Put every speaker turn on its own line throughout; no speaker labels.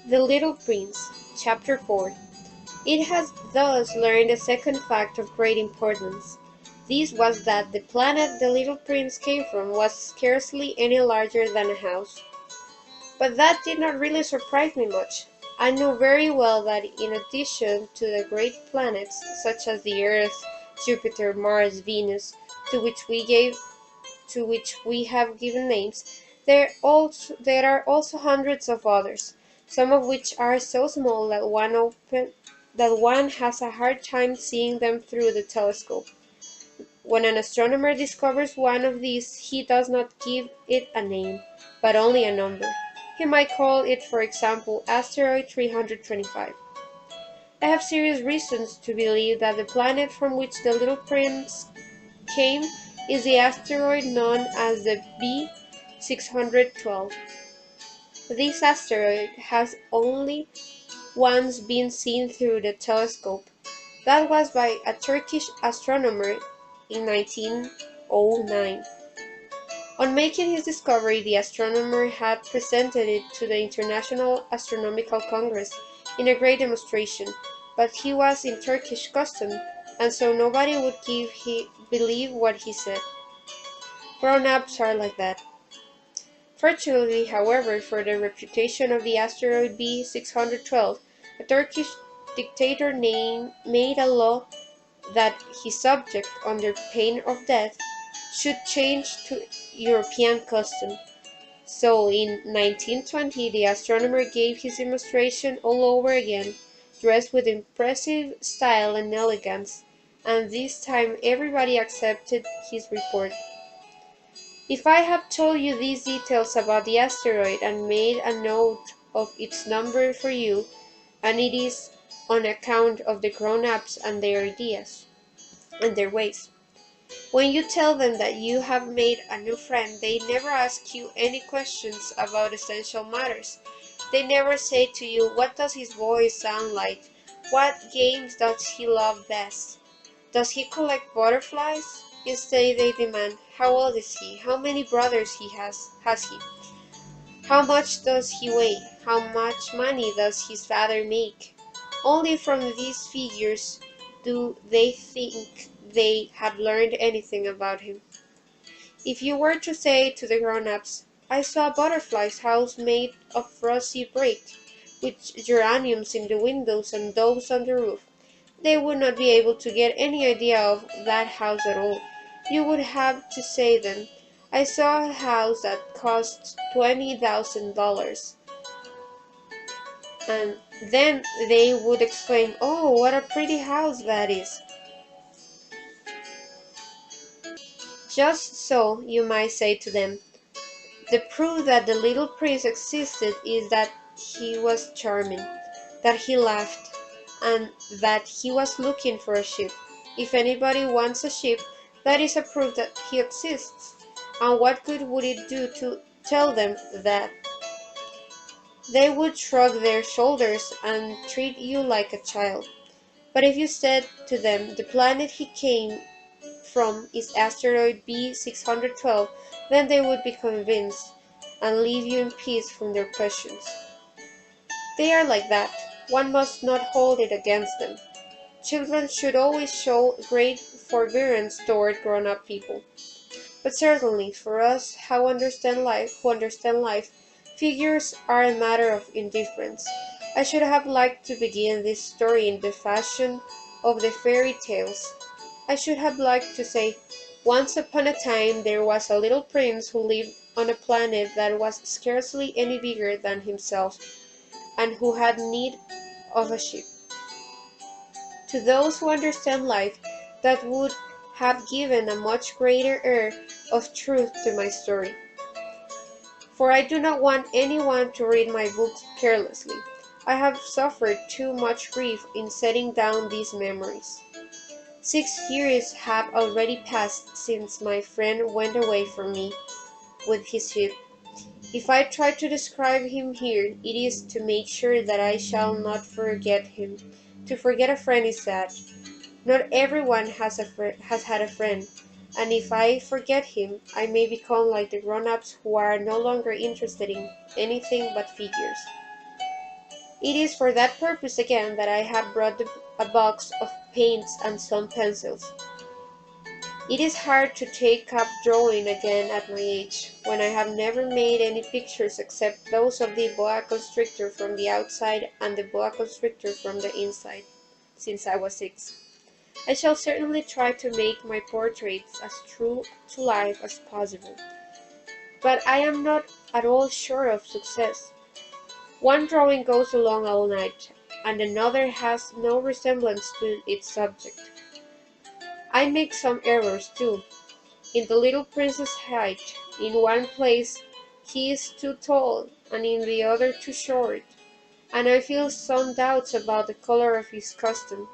The Little Prince, Chapter 4. It has thus learned a second fact of great importance. This was that the planet the little prince came from was scarcely any larger than a house. But that did not really surprise me much. I knew very well that in addition to the great planets, such as the Earth, Jupiter, Mars, Venus, to which we have given names, there are also hundreds of others, some of which are so small that one has a hard time seeing them through the telescope. When an astronomer discovers one of these, he does not give it a name, but only a number. He might call it, for example, asteroid 325. I have serious reasons to believe that the planet from which the little prince came is the asteroid known as the B612. This asteroid has only once been seen through the telescope. That was by a Turkish astronomer in 1909. On making his discovery, the astronomer had presented it to the International Astronomical Congress in a great demonstration, but he was in Turkish custom, and so nobody would believe what he said. Grown-ups are like that. Fortunately, however, for the reputation of the asteroid B612, a Turkish dictator made a law that his subject, under pain of death, should change to European custom. So in 1920 the astronomer gave his demonstration all over again, dressed with impressive style and elegance, and this time everybody accepted his report. If I have told you these details about the asteroid and made a note of its number for you, and it is on account of the grown-ups and their ideas and their ways. When you tell them that you have made a new friend, they never ask you any questions about essential matters. They never say to you, what does his voice sound like? What games does he love best? Does he collect butterflies? Instead, they demand, how old is he? How many brothers has he? How much does he weigh? How much money does his father make? Only from these figures do they think they have learned anything about him. If you were to say to the grown-ups, I saw a butterfly's house made of rosy brick, with geraniums in the windows and doves on the roof, they would not be able to get any idea of that house at all. You would have to say them, I saw a house that cost $20,000. And then they would exclaim, oh, what a pretty house that is. Just so, you might say to them, the proof that the little prince existed is that he was charming, that he laughed, and that he was looking for a ship. If anybody wants a ship, that is a proof that he exists. And what good would it do to tell them that? They would shrug their shoulders and treat you like a child. But if you said to them, the planet he came from is asteroid B612, then they would be convinced and leave you in peace from their questions. They are like that. One must not hold it against them. Children should always show great forbearance toward grown-up people. But certainly, for us who understand life, figures are a matter of indifference. I should have liked to begin this story in the fashion of the fairy tales. I should have liked to say, once upon a time there was a little prince who lived on a planet that was scarcely any bigger than himself, and who had need of a ship. To those who understand life, that would have given a much greater air of truth to my story. For I do not want anyone to read my books carelessly. I have suffered too much grief in setting down these memories. 6 years have already passed since my friend went away from me with his ship. If I try to describe him here, it is to make sure that I shall not forget him. To forget a friend is sad. Not everyone has had a friend, and if I forget him, I may become like the grown-ups who are no longer interested in anything but figures. It is for that purpose again that I have brought a box of paints and some pencils. It is hard to take up drawing again at my age, when I have never made any pictures except those of the boa constrictor from the outside and the boa constrictor from the inside, since I was 6. I shall certainly try to make my portraits as true to life as possible, but I am not at all sure of success. One drawing goes along all night, and another has no resemblance to its subject. I make some errors too. In the little prince's height, in one place he is too tall, and in the other too short, and I feel some doubts about the color of his costume,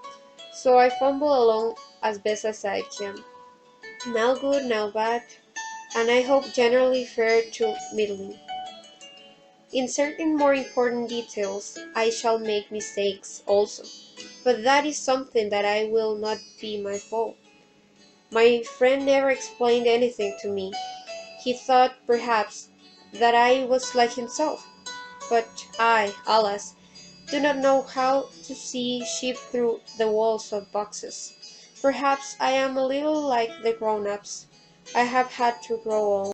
so I fumble along as best as I can. Now good, now bad, and I hope generally fair to middling. In certain more important details I shall make mistakes also, but that is something that I will not be my fault. My friend never explained anything to me. He thought, perhaps, that I was like himself, but I, alas, do not know how to see sheep through the walls of boxes. Perhaps I am a little like the grown-ups. I have had to grow old.